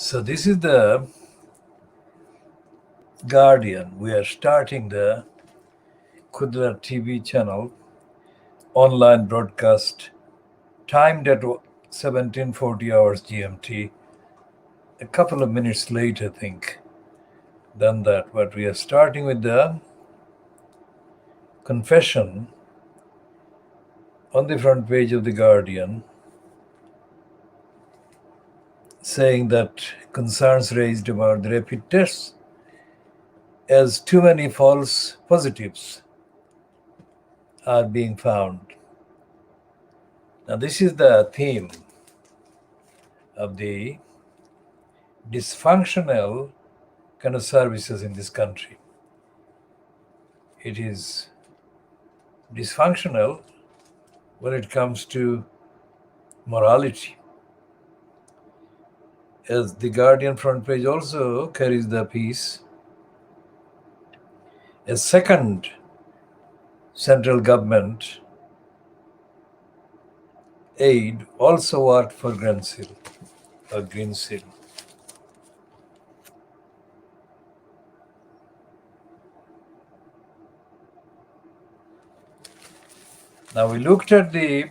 So this is the Guardian. We are starting the KhoodeelaarTV Channel online broadcast timed at 1740 hours GMT. A couple of minutes late, I think, than that. But we are starting with the confession on the front page of the Guardian, saying that concerns raised about the rapid tests as too many false positives are being found. Now, this is the theme of the dysfunctional kind of services in this country. It is dysfunctional when it comes to morality. As the Guardian front page also carries the piece, a second central government aid also worked for Green Seal or Green Seal. Now we looked at the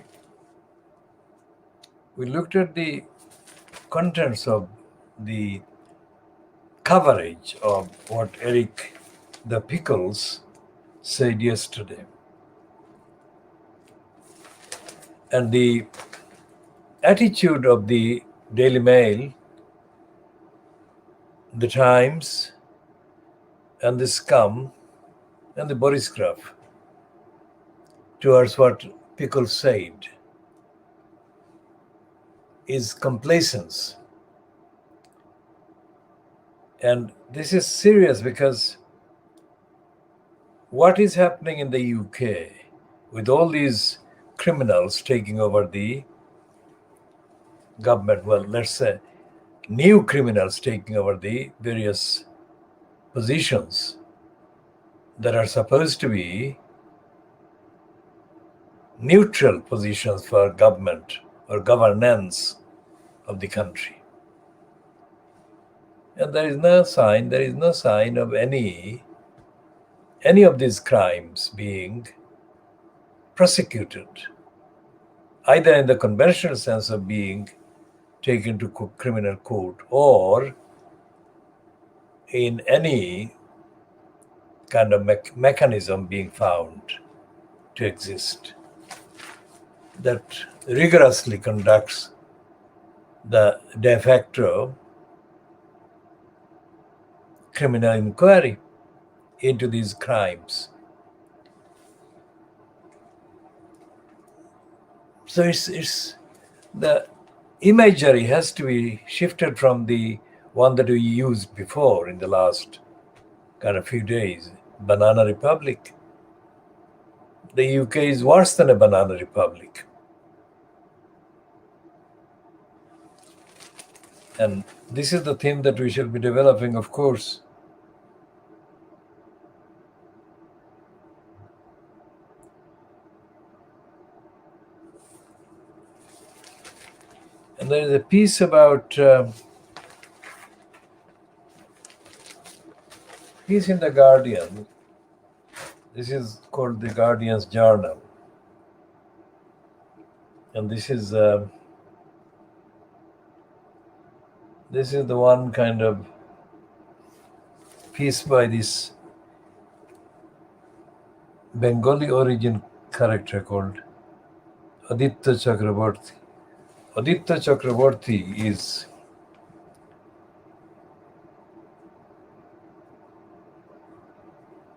contents of the coverage of what Eric the Pickles said yesterday. And the attitude of the Daily Mail, the Times, and the Scum, and the Boris Graph towards what Pickles said is complacence. And this is serious because what is happening in the UK with all these criminals taking over the government, well, let's say new criminals taking over the various positions that are supposed to be neutral positions for government or governance of the country. And there is no sign of any of these crimes being prosecuted, either in the conventional sense of being taken to criminal court or in any kind of mechanism being found to exist that rigorously conducts the de facto criminal inquiry into these crimes. So it's the imagery has to be shifted from the one that we used before in the last kind of few days, Banana Republic. The UK is worse than a banana republic. And this is the theme that we shall be developing, of course. And there is a piece about piece in the Guardian. This is called the Guardian's Journal. And this is the one kind of piece by this Bengali origin character called Aditya Chakraborty. Aditya Chakraborty is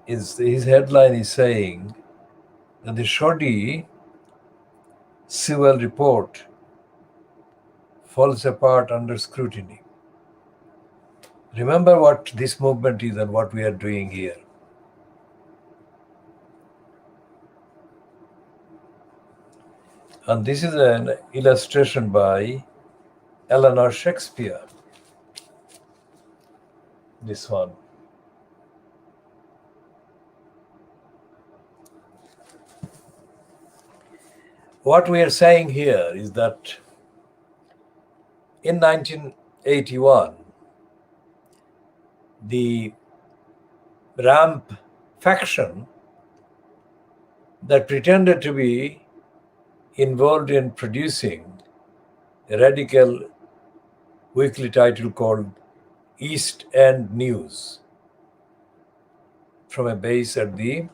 his headline is saying that the shoddy civil report falls apart under scrutiny. Remember what this movement is and what we are doing here. And this is an illustration by Eleanor Shakespeare. This one. What we are saying here is that in 1981, the ramp faction that pretended to be involved in producing a radical weekly title called East End News from a base at the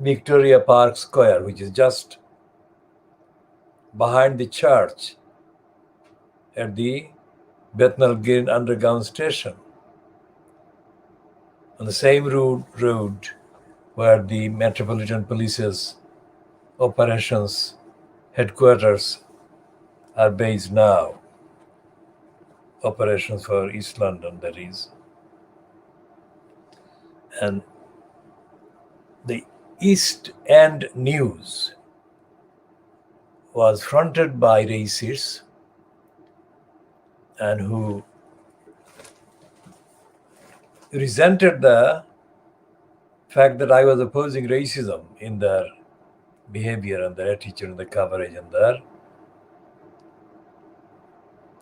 Victoria Park Square, which is just behind the church at the Bethnal Green Underground Station, on the same road where the Metropolitan Police's operations headquarters are based now. Operations for East London, that is. And the East End News was fronted by racists and who resented the fact that I was opposing racism in their behavior and their attitude and the coverage and their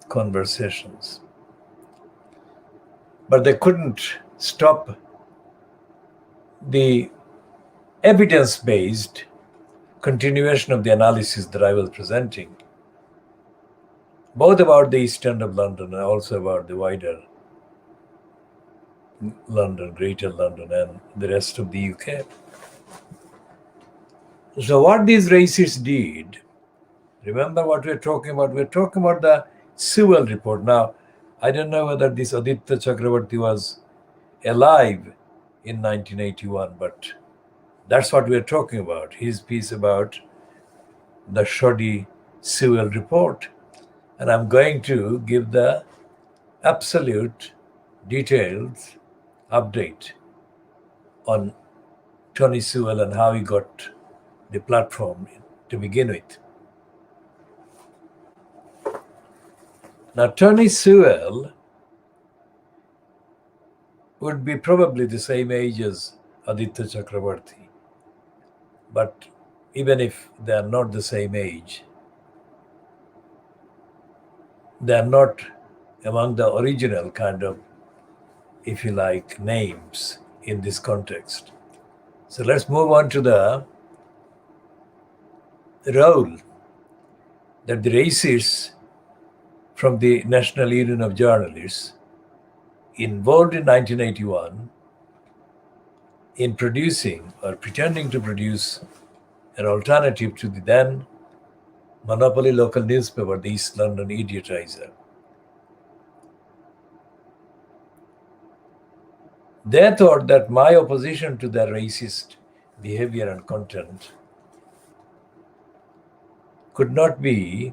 conversations. But they couldn't stop the evidence-based continuation of the analysis that I was presenting, both about the East End of London and also about the wider London, Greater London, and the rest of the UK. So what these racists did, remember what we're talking about? We're talking about the Sewell report. Now, I don't know whether this Aditya Chakravarti was alive in 1981, but that's what we're talking about. His piece about the shoddy Sewell report. And I'm going to give the absolute details update on Tony Sewell and how he got the platform to begin with. Now, Tony Sewell would be probably the same age as Aditya Chakravarti. But even if they are not the same age, they are not among the original kind of, if you like, names in this context. So let's move on to the role that the racists from the National Union of Journalists involved in 1981 in producing or pretending to produce an alternative to the then monopoly local newspaper, the East London Idiotizer. They thought that my opposition to their racist behavior and content could not be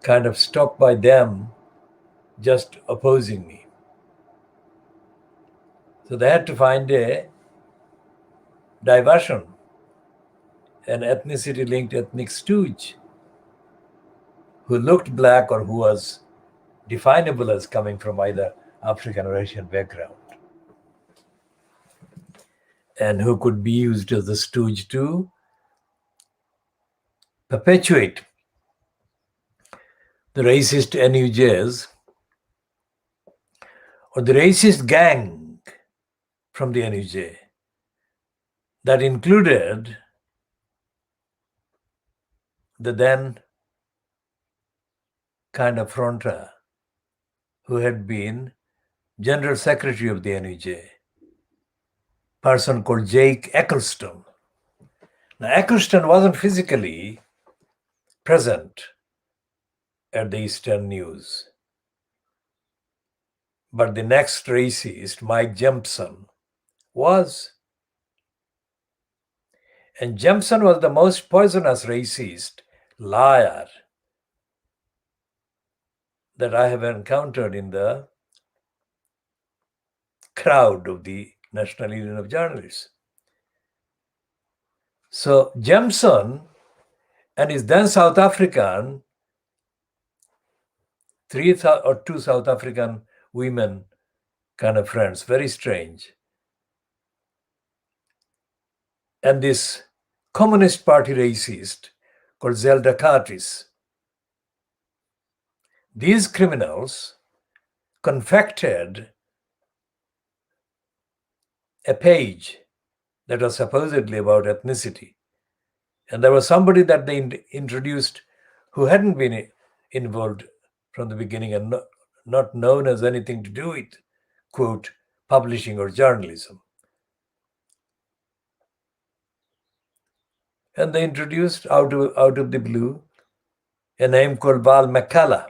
kind of stopped by them just opposing me. So they had to find a diversion, an ethnicity-linked ethnic stooge who looked black or who was definable as coming from either African or Asian background, and who could be used as the stooge to perpetuate the racist NUJs or the racist gang from the NUJ that included the then kind of fronter who had been General Secretary of the NUJ, person called Jake Eccleston. Now, Eccleston wasn't physically present at the Eastern News, but the next racist, Mike Jempson, was. And Jempson was the most poisonous racist liar that I have encountered in the crowd of the National Union of Journalists. So Jempson and his then South African, two South African women kind of friends, very strange. And this Communist Party racist called Zelda Curtis. These criminals confected a page that was supposedly about ethnicity. And there was somebody that they introduced who hadn't been involved from the beginning and not known as anything to do with, quote, publishing or journalism. And they introduced out of the blue a name called Val McCalla.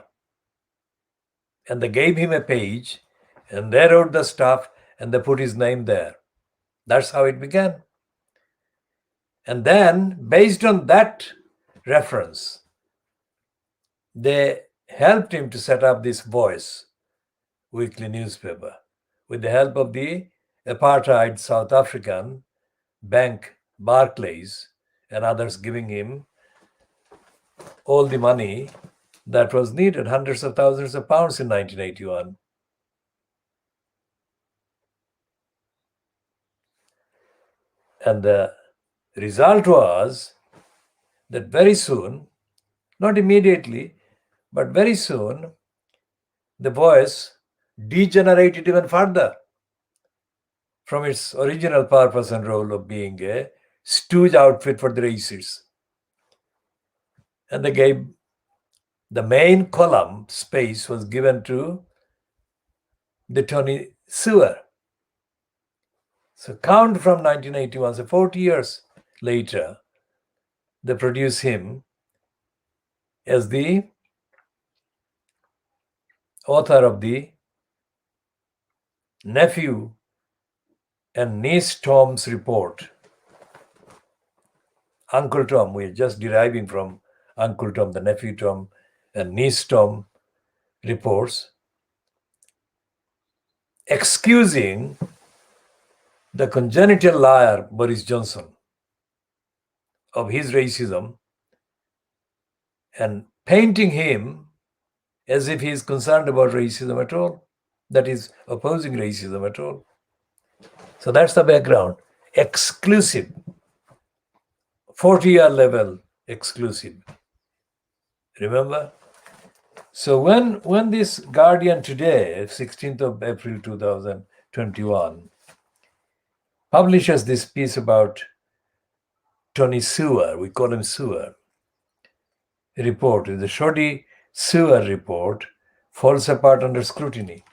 And they gave him a page and they wrote the stuff and they put his name there. That's how it began. And then, based on that reference, they helped him to set up this Voice weekly newspaper with the help of the apartheid South African bank Barclays and others giving him all the money that was needed, hundreds of thousands of pounds in 1981. And the result was that very soon, not immediately, but very soon, the Voice degenerated even further from its original purpose and role of being a stooge outfit for the racists. And they gave the main column space was given to the Tony Sewer. So count from 1981, so 40 years later, they produce him as the author of the nephew and niece Tom's report. Uncle Tom, we're just deriving from Uncle Tom, the nephew Tom and niece Tom reports, excusing the congenital liar Boris Johnson of his racism and painting him as if he is concerned about racism at all, that is, opposing racism at all. So that's the background. Exclusive, 40-year level exclusive. Remember? So when this Guardian today, 16th of April 2021, publishes this piece about Tony Sewer, we call him Sewer, report, the shoddy Sewer report, falls apart under scrutiny.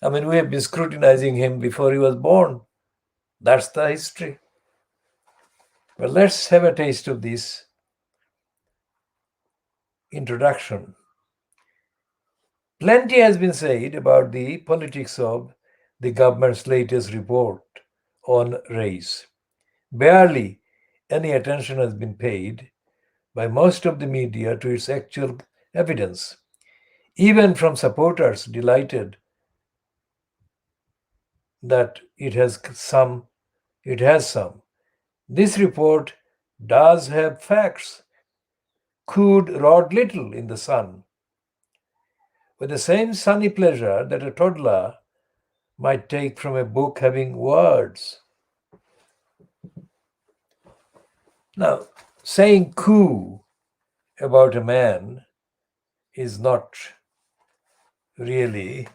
I mean, we have been scrutinizing him before he was born. That's the history. Well, let's have a taste of this introduction. Plenty has been said about the politics of the government's latest report on race. Barely any attention has been paid by most of the media to its actual evidence, even from supporters delighted that it has some. This report does have facts. Could rot little in the sun, with the same sunny pleasure that a toddler might take from a book having words. Now, saying coo about a man is not really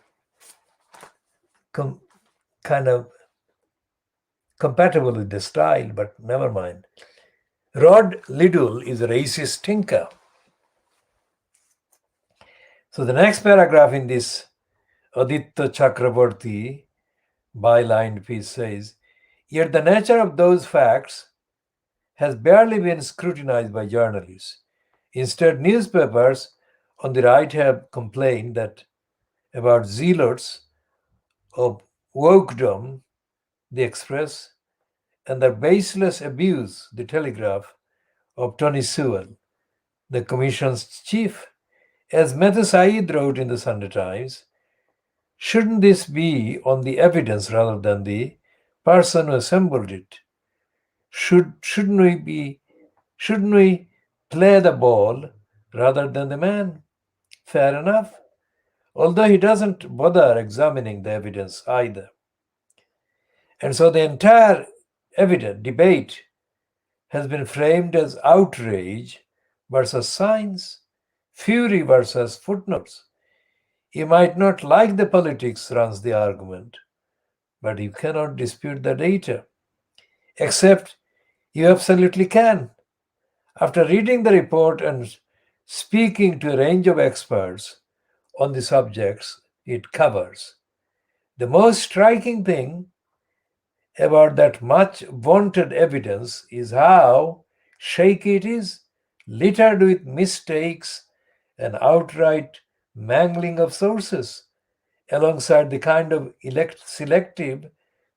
kind of compatible with the style, but never mind. Rod Liddell is a racist thinker. So the next paragraph in this Aditya Chakraborty bylined piece says, yet the nature of those facts has barely been scrutinized by journalists. Instead, newspapers on the right have complained that about zealots of wokedom, the Express, and the baseless abuse, the Telegraph, of Tony Sewell, the Commission's chief. As Mehta Saeed wrote in the Sunday Times, shouldn't this be on the evidence rather than the person who assembled it? Shouldn't we play the ball rather than the man? Fair enough. Although he doesn't bother examining the evidence either. And so the entire debate has been framed as outrage versus science, fury versus footnotes, You might not like the politics, runs the argument, but you cannot dispute the data. Except you absolutely can. After reading the report and speaking to a range of experts on the subjects it covers, the most striking thing about that much vaunted evidence is how shaky it is, littered with mistakes and outright mangling of sources, alongside the kind of selective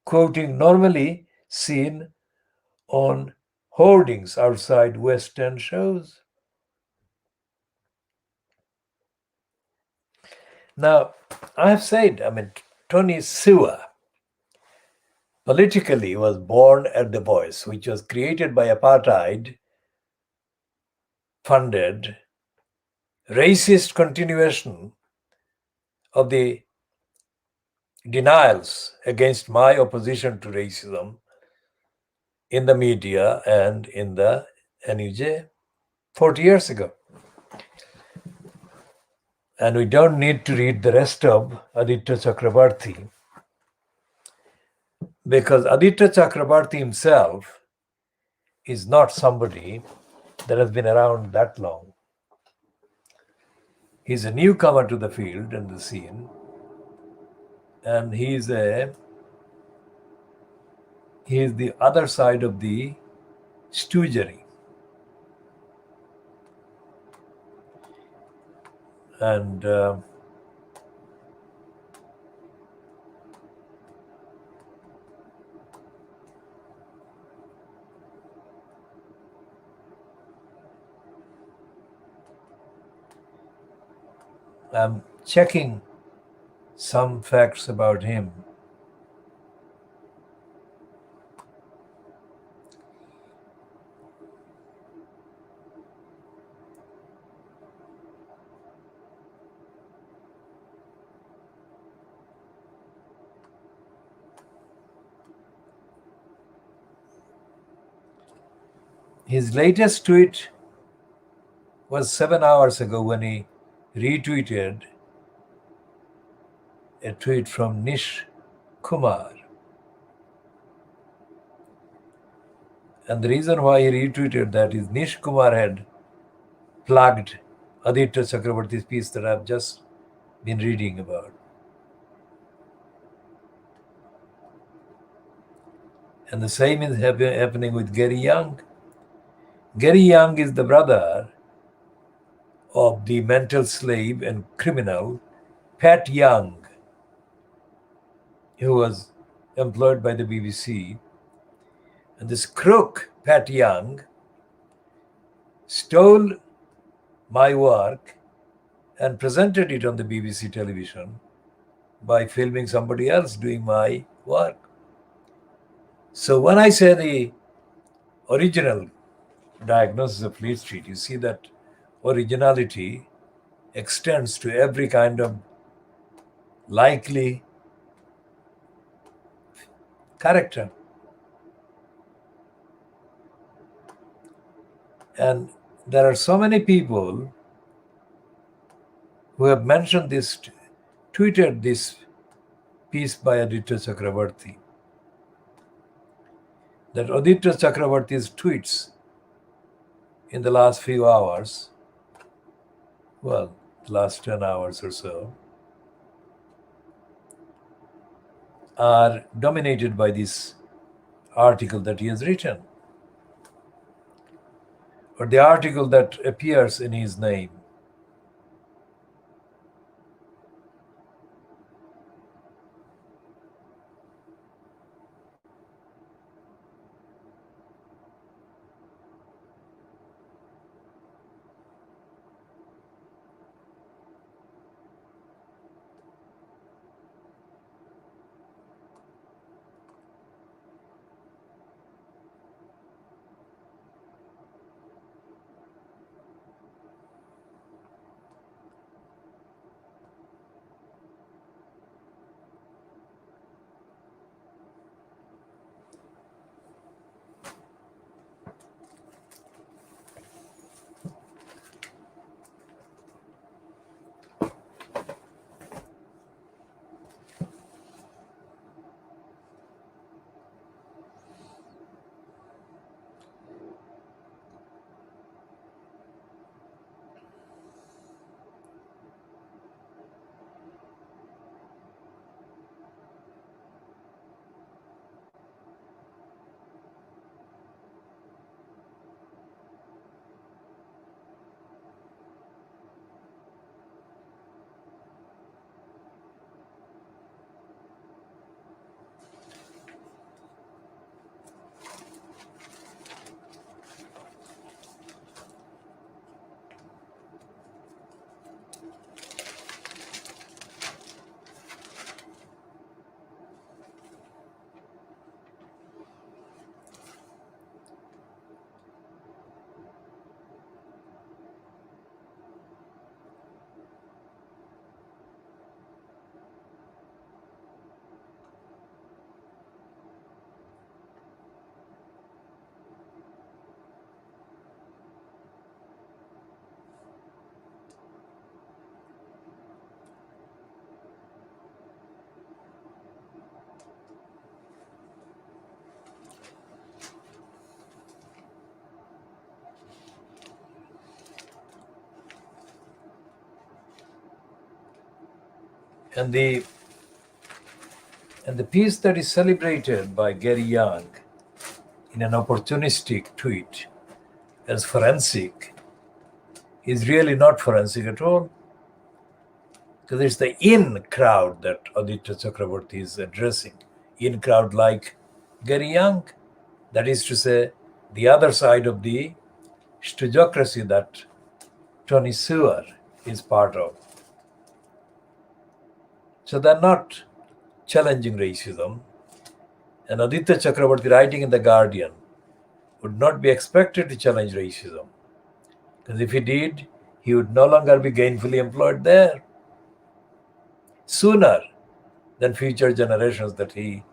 quoting normally seen on hoardings outside West End shows. Now, I have said, Tony Sewer politically was born at The Voice, which was created by apartheid funded racist continuation of the denials against my opposition to racism in the media and in the NUJ 40 years ago. And we don't need to read the rest of Aditya Chakrabarti, because Aditya Chakrabarti himself is not somebody that has been around that long. He's a newcomer to the field and the scene, and he's the other side of the stoogery. And I'm checking some facts about him. His latest tweet was 7 hours ago when he retweeted a tweet from Nish Kumar. And the reason why he retweeted that is Nish Kumar had plugged Aditya Chakrabarti's piece that I've just been reading about. And the same is happening with Gary Young. Gary Young is the brother of the mental slave and criminal Pat Young, who was employed by the BBC. And this crook, Pat Young, stole my work and presented it on the BBC television by filming somebody else doing my work. So when I say the original diagnosis of Fleet Street, you see that originality extends to every kind of likely character. And there are so many people who have mentioned this, tweeted this piece by Aditya Chakrabarti, that Aditya Chakrabarti's tweets in the last few hours, well, the last 10 hours or so, are dominated by this article that he has written, or the article that appears in his name. And the piece that is celebrated by Gary Young in an opportunistic tweet as forensic is really not forensic at all, because it's the in crowd that Aditya Chakraborty is addressing. In crowd like Gary Young, that is to say, the other side of the stoogeocracy that Tony Sewer is part of. So they're not challenging racism. And Aditya Chakraborty, writing in The Guardian, would not be expected to challenge racism. Because if he did, he would no longer be gainfully employed there. Sooner than future generations that he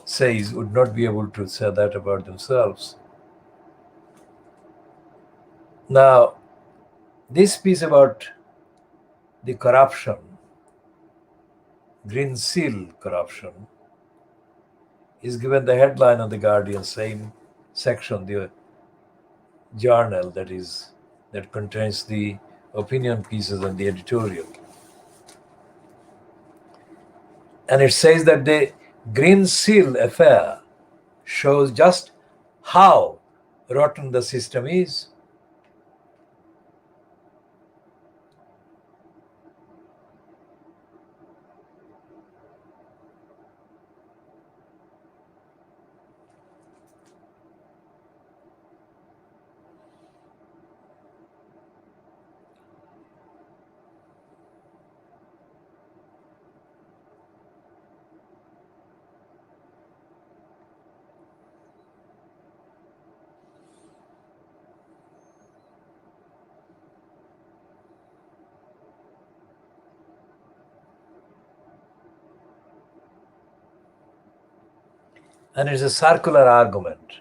says would not be able to say that about themselves. Now, this piece about the corruption, Green Seal corruption, is given the headline of The Guardian, same section, the journal that contains the opinion pieces and the editorial. And it says that the Green Seal affair shows just how rotten the system is. And it's a circular argument,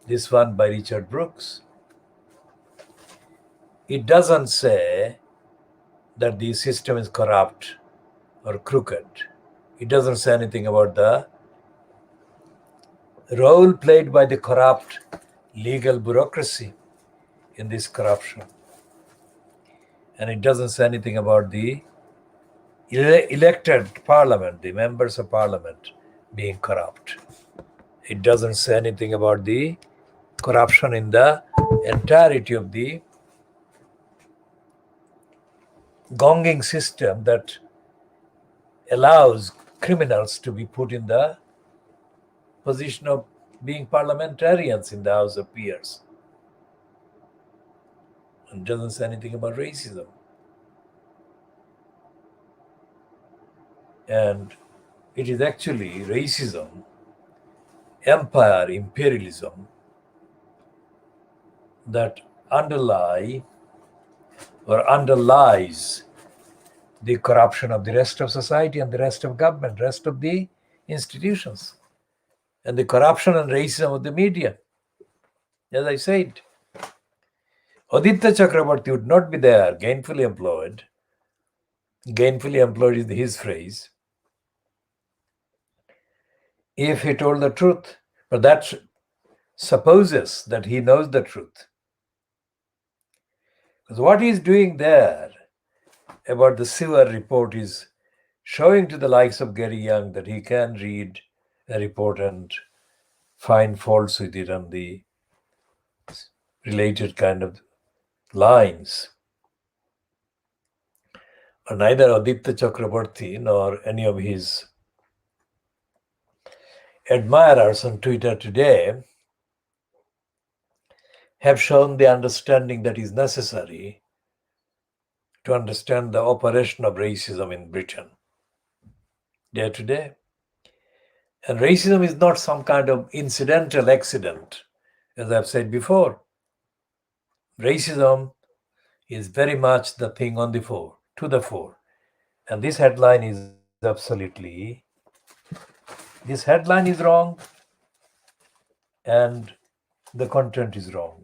this one by Richard Brooks. It doesn't say that the system is corrupt or crooked. It doesn't say anything about the role played by the corrupt legal bureaucracy in this corruption. And it doesn't say anything about the elected parliament, the members of parliament being corrupt. It doesn't say anything about the corruption in the entirety of the gonging system that allows criminals to be put in the position of being parliamentarians in the House of Peers. It doesn't say anything about racism. And it is actually racism, empire, imperialism that underlies the corruption of the rest of society and the rest of government, rest of the institutions, and the corruption and racism of the media. As I said, Aditya Chakraborty would not be there, gainfully employed. Gainfully employed is his phrase, if he told the truth. But that supposes that he knows the truth. Because what he's doing there about the Sewer report is showing to the likes of Gary Young that he can read a report and find faults with it and the related kind of lines. And neither Aditya Chakraborty nor any of his admirers on Twitter today have shown the understanding that is necessary to understand the operation of racism in Britain day to day. And racism is not some kind of incidental accident, as I've said before. Racism is very much the thing on the fore, to the fore. And this headline is wrong, and the content is wrong.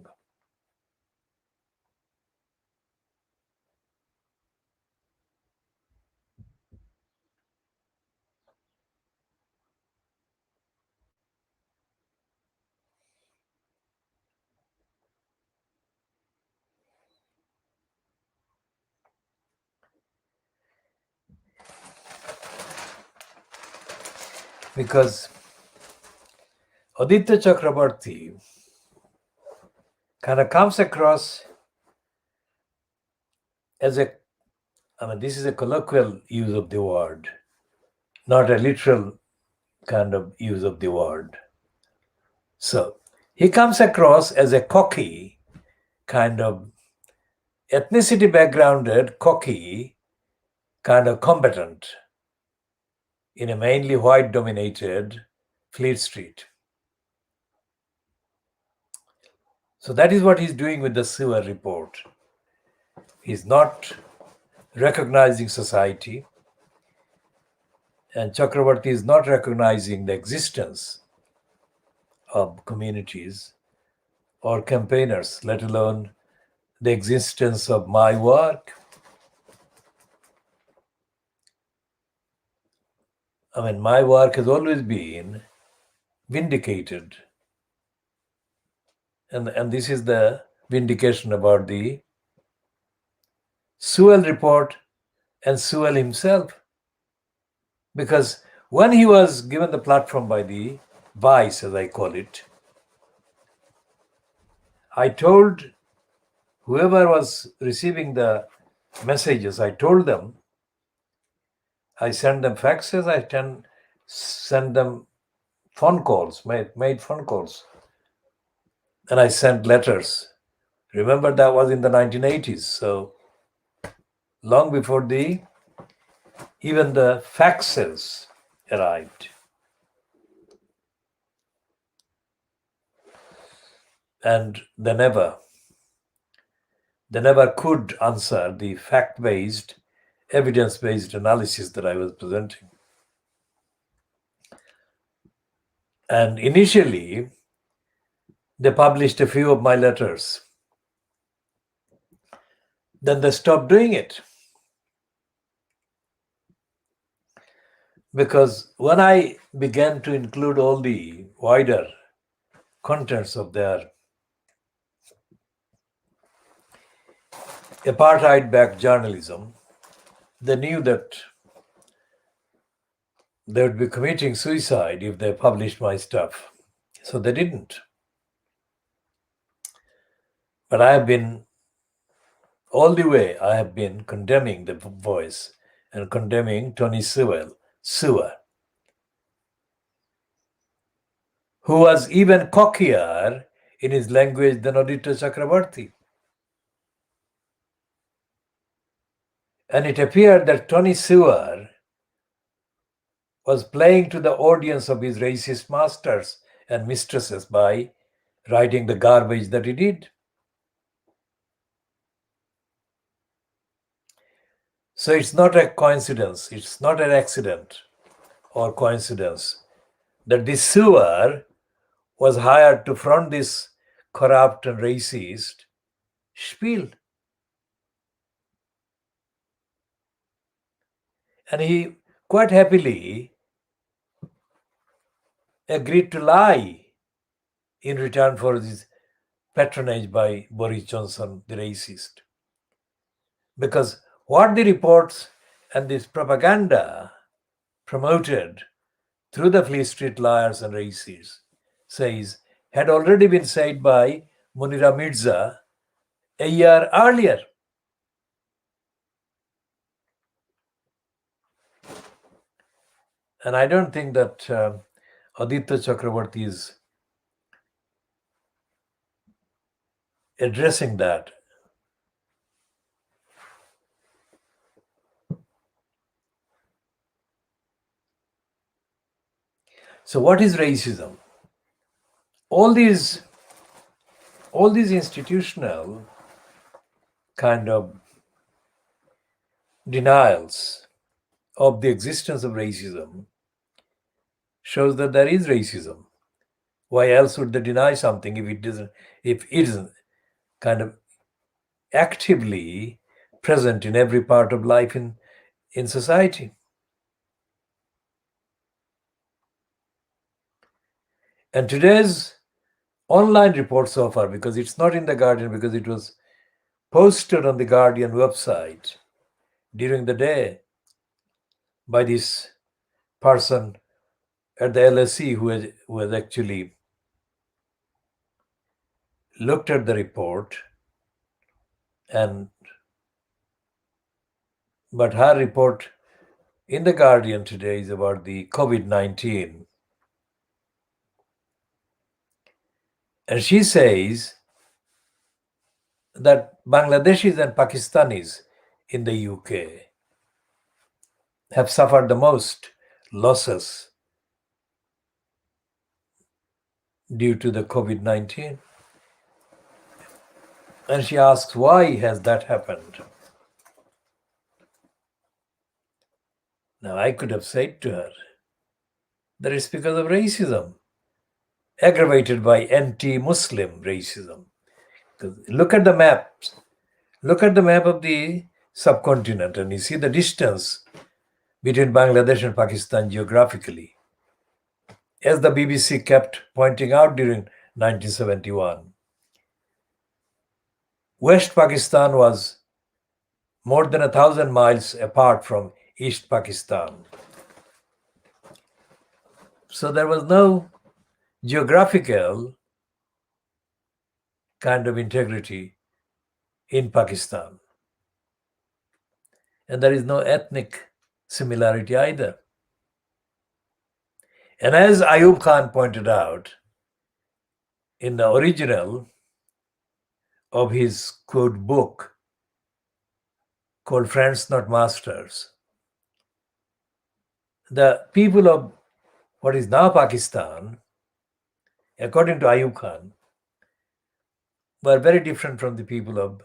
because Aditya Chakrabarti kind of comes across as this is a colloquial use of the word, not a literal kind of use of the word. So he comes across as a cocky, kind of ethnicity backgrounded, cocky, kind of combatant in a mainly white dominated Fleet Street. So that is what he's doing with the sewer report. He's not recognizing society, and Chakrabarti is not recognizing the existence of communities or campaigners, let alone the existence of my work. My work has always been vindicated. And this is the vindication about the Sewell report and Sewell himself. Because when he was given the platform by the Vice, as I call it, I told whoever was receiving the messages, I told them, I sent them faxes, I sent them phone calls, made phone calls, and I sent letters. Remember, that was in the 1980s, so long before even the faxes arrived. And they never could answer the fact-based, evidence-based analysis that I was presenting. And initially, they published a few of my letters. Then they stopped doing it. Because when I began to include all the wider contents of their apartheid-backed journalism, they knew that they would be committing suicide if they published my stuff. So they didn't. But I have been, all the way, I have been condemning the Voice and condemning Tony Sewell, who was even cockier in his language than Aditya Chakrabarti. And it appeared that Tony Sewell was playing to the audience of his racist masters and mistresses by writing the garbage that he did. So it's not a coincidence, it's not an accident or coincidence that this Sewell was hired to front this corrupt and racist spiel. And he quite happily agreed to lie in return for this patronage by Boris Johnson, the racist. Because what the reports and this propaganda promoted through the Fleet Street liars and racists says had already been said by Munira Mirza a year earlier. And I don't think that Aditya Chakrabarti is addressing that. So what is racism? All these institutional kind of denials of the existence of racism shows that there is racism. Why else would they deny something if it isn't kind of actively present in every part of life in society? And today's online report so far, because it's not in the Guardian, because it was posted on the Guardian website during the day by this person at the LSE who has actually looked at the report, and but her report in the Guardian today is about the COVID-19. And she says that Bangladeshis and Pakistanis in the UK have suffered the most losses due to the COVID-19. And she asks, why has that happened? Now, I could have said to her that it's because of racism, aggravated by anti-Muslim racism. Look at the maps. Look at the map of the subcontinent, and you see the distance between Bangladesh and Pakistan geographically. As the BBC kept pointing out during 1971, West Pakistan was more than 1,000 miles apart from East Pakistan. So there was no geographical kind of integrity in Pakistan. And there is no ethnic similarity either. And as Ayub Khan pointed out, in the original of his quote book called Friends Not Masters, the people of what is now Pakistan, according to Ayub Khan, were very different from the people of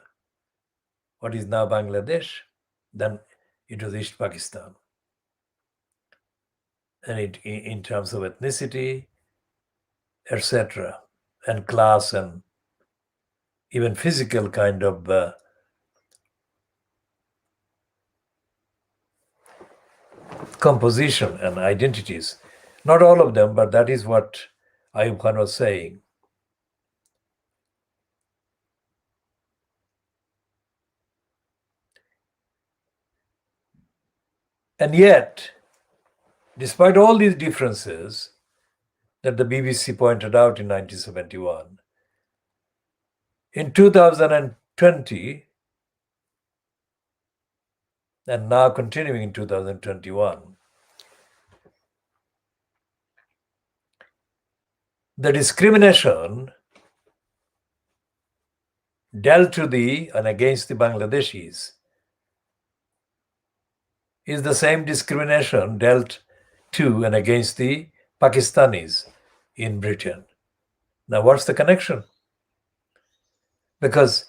what is now Bangladesh. Then it was East Pakistan. And in terms of ethnicity, etc., and class, and even physical kind of composition and identities. Not all of them, but that is what Ayub Khan was saying. And yet, despite all these differences that the BBC pointed out in 1971, in 2020, and now continuing in 2021, the discrimination dealt to the and against the Bangladeshis is the same discrimination dealt to and against the Pakistanis in Britain. Now, what's the connection? Because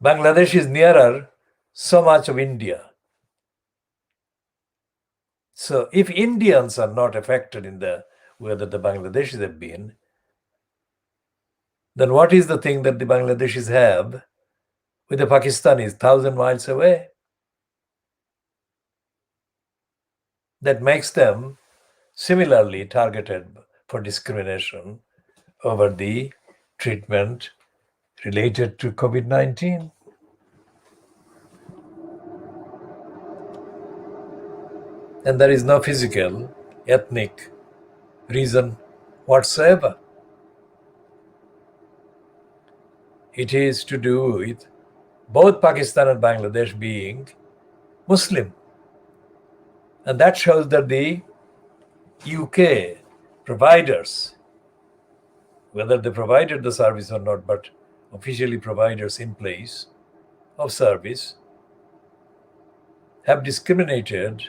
Bangladesh is nearer so much of India. So if Indians are not affected in the way that the Bangladeshis have been, then what is the thing that the Bangladeshis have with the Pakistanis 1,000 miles away that makes them similarly targeted for discrimination over the treatment related to COVID-19? And there is no physical, ethnic reason whatsoever. It is to do with both Pakistan and Bangladesh being Muslim. And that shows that the UK providers, whether they provided the service or not, but officially providers in place of service, have discriminated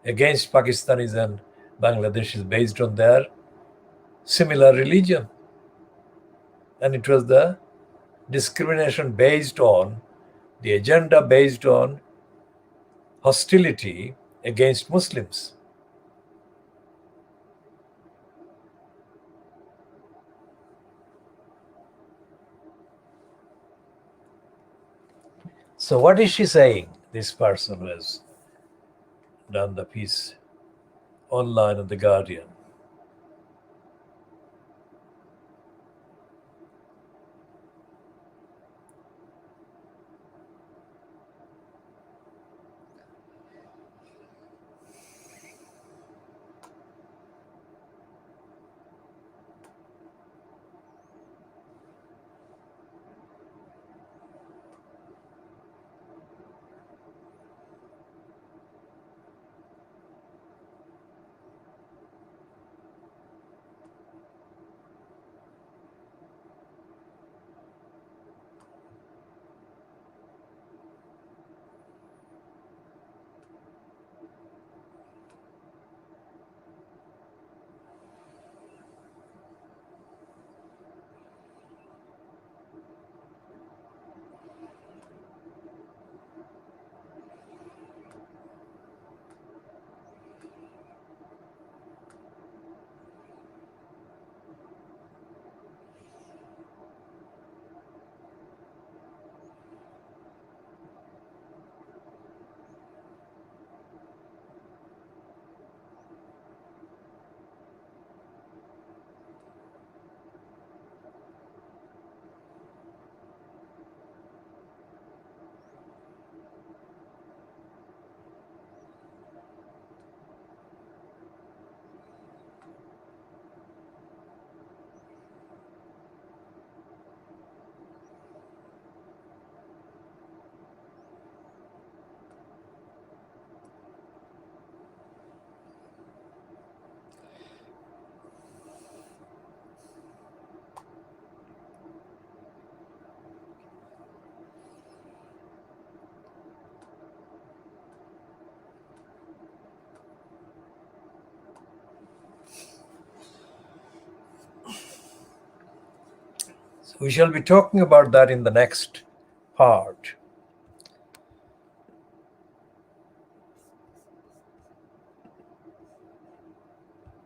against Pakistanis and Bangladeshis based on their similar religion. And it was the discrimination based on the agenda based on hostility against Muslims. So what is she saying, this person who has done the piece online on The Guardian? We shall be talking about that in the next part.